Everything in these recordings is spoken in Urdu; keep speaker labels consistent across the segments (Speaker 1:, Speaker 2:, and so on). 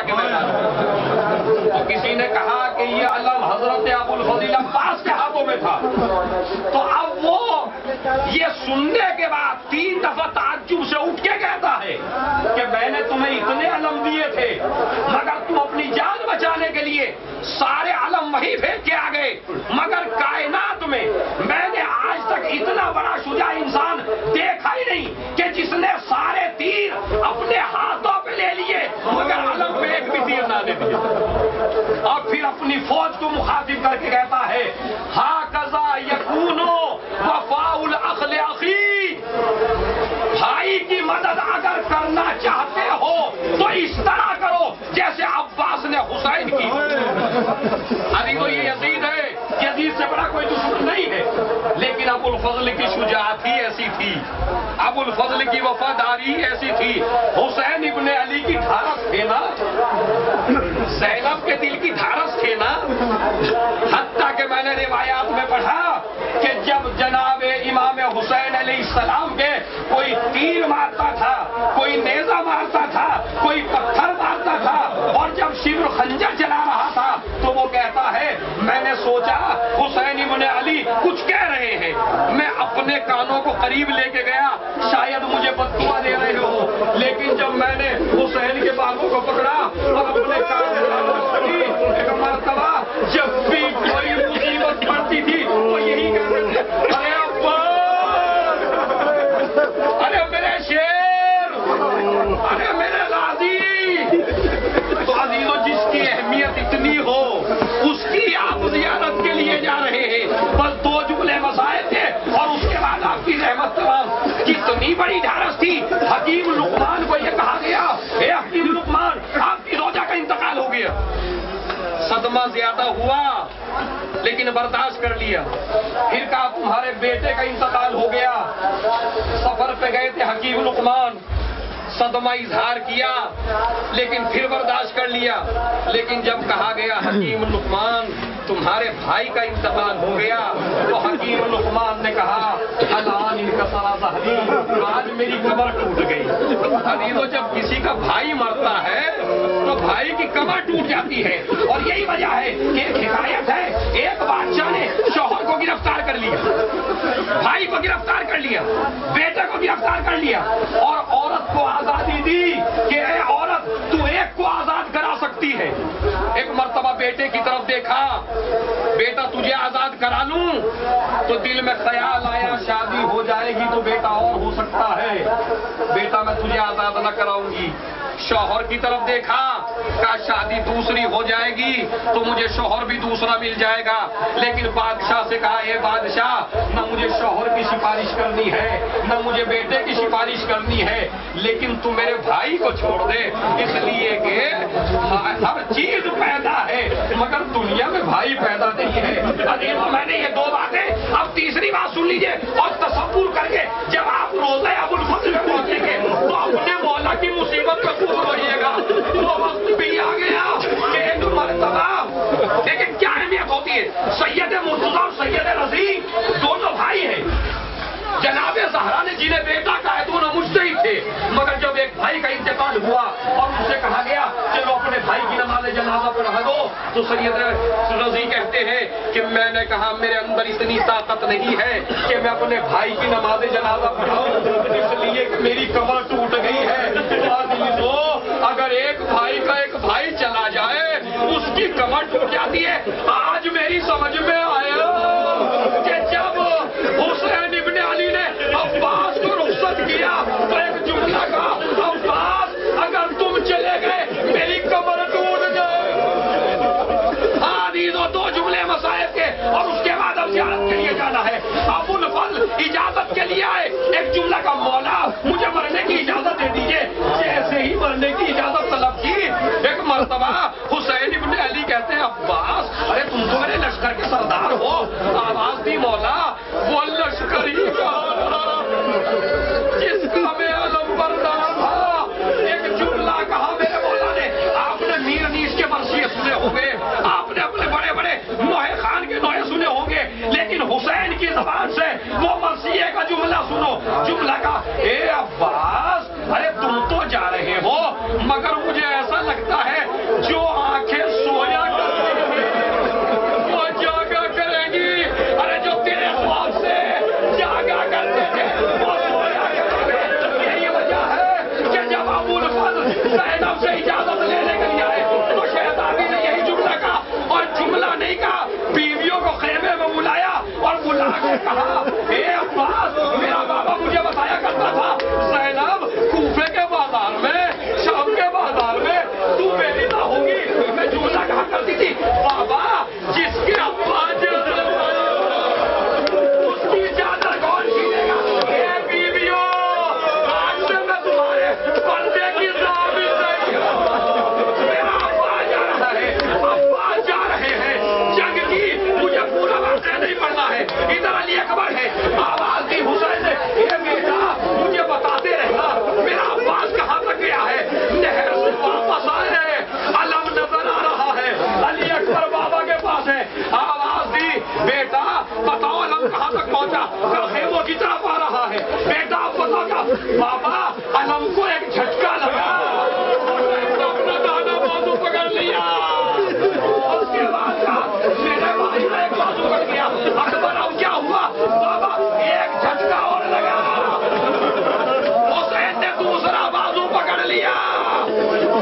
Speaker 1: کے میدان میں۔ تو کسی نے کہا کہ یہ علم حضرت ابو الفضل عباس کے ہاتھوں میں تھا، تو اب وہ یہ سننے کے بعد 3 دفعہ تعجب سے اٹھ کے کہتا ہے کہ میں نے تمہیں اتنے علم دیے تھے مگر تم اپنی جان بچانے کے لیے سارے علم وہی پھینک کے آ گئے، مگر کائنات میں نے آج تک اتنا بڑا شجاع انسان دیکھا ہی نہیں کہ جس نے سارے تیر اپنے ہاتھوں پہ لے لیے مگر علم پہ ایک بھی تیر نہ دے دیا۔ اور پھر اپنی فوج کو مخاطب کر کے کہتا ہے ہاکذا یکونو وفاء الاخ لاخی، بھائی کی مدد اگر کرنا چاہتے ہو تو اس طرح کرو جیسے عباس نے حسین کی۔ ابھی تو یہ یزید ہے، یزید سے بڑا کوئی دشمن نہیں ہے، لیکن ابو الفضل کی شجاعت ہی ایسی تھی، ابو الفضل کی وفاداری ایسی تھی، حسین ابن علی کی دھارس تھے نا، زینب کے دل کی دھارس تھے نا، حتیٰ کہ میں نے روایات میں پڑھا کہ جب جناب امام حسین علیہ السلام کے کوئی تیر مارتا تھا، کوئی نیزہ مارتا تھا، کوئی پتھر مارتا تھا، اور جب شبر خنجر چلا رہا تھا تو وہ کہتا ہے میں نے سوچا حسین ابن علی کچھ کہہ رہے ہیں، میں اپنے کانوں کو قریب لے کے گیا شاید مجھے بددعا دے رہے ہو، لیکن جب میں نے حسین کے بالوں کو پکڑا اور اپنے کانوں کو ایک مرتبہ جب بھی کوئی مصیبت پڑتی تھی تو یہی کہتے تھے ارے ابا، ارے میرے شیر، ارے میرے غازی۔ تو عزیزو جس کی اہمیت اتنی ہو اس کی آپ زیارت کے لیے جا رہے ہیں، بس 2 جملے مسائل تھے اور اس کے بعد آپ کی رحمت تمام۔ کتنی بڑی ڈھارس تھی، حکیم لقمان کو یہ کہا گیا اے حکیم لقمان آپ کی زوجہ کا انتقال ہو گیا۔ صدمہ زیادہ ہوا لیکن برداشت کر لیا، پھر کہا تمہارے بیٹے کا انتقال ہو گیا۔ سفر پہ گئے تھے حکیم لقمان، صدمہ اظہار کیا لیکن پھر برداشت کر لیا، لیکن جب کہا گیا حکیم لقمان تمہارے بھائی کا انتقال ہو گیا تو حکیم لقمان نے کہا الان انکسر ظہری، آج میری کمر ٹوٹ گئی۔ عزیزو جب کسی کا بھائی مرتا ہے تو بھائی کی کمر ٹوٹ جاتی ہے، اور یہی وجہ ہے کہ ایک حکایت ہے، ایک بادشاہ نے شوہر کو گرفتار کر لیا، بھائی کو گرفتار کر لیا، بیٹے کو گرفتار کر لیا، اور عورت کو آزادی دی کہ اے عورت تو ایک کو آزاد کرا سکتی ہے۔ ایک مرتبہ بیٹے کی طرف دیکھا، بیٹا تجھے آزاد کرا لوں، تو دل میں خیال آیا شادی ہو جائے گی تو بیٹا اور ہو سکتا ہے، بیٹا میں تجھے آزاد نہ کراؤں گی۔ شوہر کی طرف دیکھا، کہا شادی دوسری ہو جائے گی تو مجھے شوہر بھی دوسرا مل جائے گا، لیکن بادشاہ سے کہا اے بادشاہ نہ مجھے شوہر کی سفارش کرنی ہے نہ مجھے بیٹے کی سفارش کرنی ہے، لیکن تو میرے بھائی کو چھوڑ دے، اس لیے کہ ہر چیز پیدا ہے مگر دنیا میں بھائی پیدا نہیں ہے۔ عزیزو میں نے یہ 2 باتیں، اب تیسری بات سن لیجئے اور تصور کر کے جب آپ روضہ ابو الفضل میں پہنچیں گے تو اپنے مولا کی مصیبت میں دور ہوئیے گا۔ وہ وقت بھی آ گیا کہ ایک مرتبہ لیکن کیا اہمیت ہوتی ہے، سید مرتضیٰ اور سید رضی دونوں بھائی ہیں، جناب زہرا نے جنہیں بیٹا کہا ہے دونوں مجتہد تھے، مگر جب ایک بھائی کا انتقال ہوا اور ان سے کہا گیا چلو اپنے بھائی کی نماز جنازہ پڑھا دو، تو سید رضی کہتے ہیں کہ میں نے کہا میرے اندر اتنی طاقت نہیں ہے کہ میں اپنے بھائی کی نماز جنازہ پڑھاؤں، اس لیے کہ میری کمر ٹوٹ گئی ہے۔ اگر ایک بھائی کا ایک بھائی چلا جائے اس کی کمر ٹوٹ جاتی ہے۔ آج میری سمجھ میں آیا کہ جب حسین ابن علی نے عباس کو رخصت کیا تو ایک جملہ کہا عباس اگر تم چلے گئے میری کمر ٹوٹ گئے۔ عزیزو 2 جملے مسائب کے اور اس کے بعد اب زیارت کے لیے جانا ہے۔ ابو الفضل اجازت کے لیے آئے، ایک جملہ کا مولا مجھے مرنے کی اجازت دے دیجئے، جیسے ہی مرنے کی اجازت طلب کی ایک مرتبہ حسین ابن علی کہتے ہیں عباس ارے تم تو میرے لشکر کے سردار ہو، آواز دی مولا وہ لشکر ہی کا جس کا میں علم بردار تھا۔ ایک جملہ کہا میرے مولا نے، آپ نے میر انیس کے مرثیے سنے ہوں گے، آپ نے اپنے بڑے بڑے نوحہ خان کے نوحے سنے ہوں گے، لیکن حسین کی زبان سے وہ مرثیے کا جملہ سنو۔ جملہ کا اے عباس ارے تم تو جا رہے ہو مگر مجھے ایسا لگتا ہے زینب سے اجازت لینے کے لیے آئے تو شہزادی نے یہی جملہ کہا اور جملہ نہیں کہا، بیویوں کو خیمے میں بلایا اور بلا کے کہا اے عباس میرا بابا مجھے بتایا کرتا تھا زینب کوفے کے بازار میں شام کے بازار میں تو میری نہ ہوگی، میں جملہ کہا کرتی تھی بابا جس کے ابا اس کی چادر کون چھینے گا؟ اے بیویوں آج سے میں تمہارے پردے کی ضابط نہیں ہوں، میرا ابا جا رہا ہے، ابا جا رہے ہیں جنگ کی، مجھے پورا واقعہ نہیں پڑھنا ہے، ادھر علی اکبر ہے، آواز دی حسین نے اے بیٹا مجھے بتاتے رہنا میرا عباس کہاں تک گیا ہے، نہر سے واپس آئے علم نظر آ رہا ہے، علی اکبر بابا کے پاس ہے، آواز دی بیٹا بتاؤ علم کہاں تک پہنچا، خیموں کی طرف آ رہا ہے، بیٹا آپ بتاؤ کیا بابا علم کو ایک جھٹکا لگا، اپنا دانا بازو پکڑ لیا، اس کے بعد کہا میرے بھائی کا ایک بازو کٹ گیا، اکبر اب کیا ہوا بابا ایک جھٹکا اور لگا، حسین نے دوسرا بازو پکڑ لیا،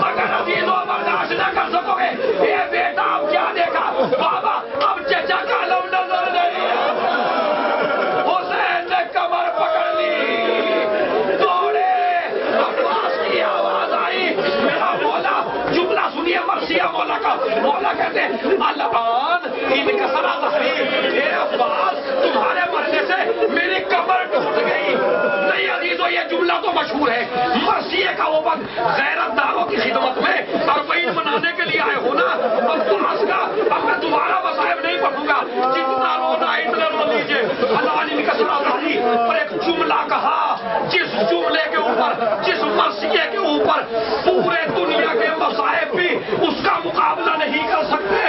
Speaker 1: اگر عزیزوں برداشت نہ کر سکو گے اے بیٹا اب کیا دیکھا بابا اب چچا کا علم نظر نہیں آتا، حسین نے کمر پکڑ لی، دوڑے، عباس کی آواز آئی میرا مولا، جملہ سنیے مرثیہ مولا کا، مولا کہتے ہیں الان انکسر ظہری، اے عباس تمہارے مرنے سے میری کمر ٹوٹ گئی، نہیں عزیزو یہ جملہ تو مشہور ہے، مرثیے کا وہ وقت غیرت داروں کی خدمت میں اربعین منانے کے لیے آئے ہونا، عباس کا اب میں دوبارہ مصائب نہیں پڑھوں گا، جتنا رونا ہے اتنا رو لیجیے، الان انکسر ظہری، اور ایک جملہ کہا جس جملے کے اوپر جس مرثیے کے اوپر پورے دنیا کے مصائب بھی اس کا مقابلہ نہیں کر سکتے،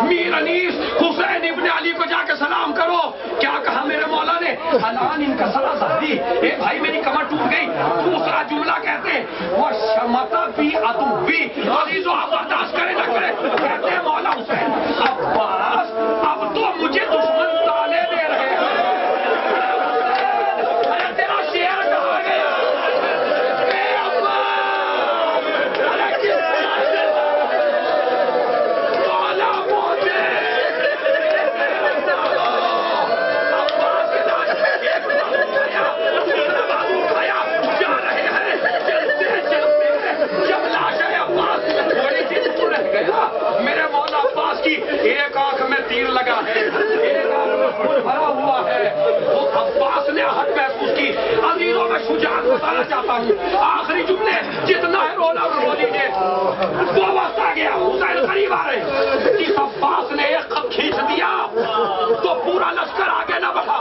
Speaker 1: میر انیس حسین ابن علی کو جا کے سلام کرو، کیا کہا میرے مولا نے الان انکسر ظہری، اے بھائی میری کمر ٹوٹ گئی، دوسرا جملہ کہتے وہ شمتا بھی عدوی، عزیزو آپ برداشت کریں نہ کریں، کہتے ہیں مولا حسین عباس اب تو مجھے دشمن تالے دے رہے ہیں، ارے تیرا شعر کہاں گیا اے عباس، ارے کس طرح سے مولا پہنچے عباس کے ساتھ ایک بازو کھایا دوسرا بازو کھایا، جا رہے ہیں چلتے چلتے جب لاشیں عباس تھوڑی سی دور رہ گیا، میرے مولا عباس کی ایک آنکھ میں تیر لگا ہے، ایک آنکھ میں خون بھرا ہوا ہے، وہ عباس نے آہٹ محسوس کی، عزیزوں میں شجاعت بتانا چاہتا ہوں، آخری جملے جتنا ہے رونا رو لیجیے، وہ وقت آ گیا حسین قریب آ رہے، جس عباس نے ایک خط کھینچ دیا تو پورا لشکر آگے نہ بڑھا،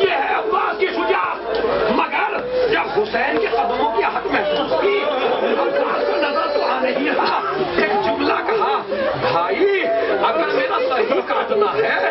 Speaker 1: یہ ہے عباس کی شجاعت، مگر جب حسین کے قدموں کی آہٹ محسوس کی عباس کو نظر تو آ نہیں رہا، ایک جملہ کہا بھائی اگر میرا صحیح کاٹنا ہے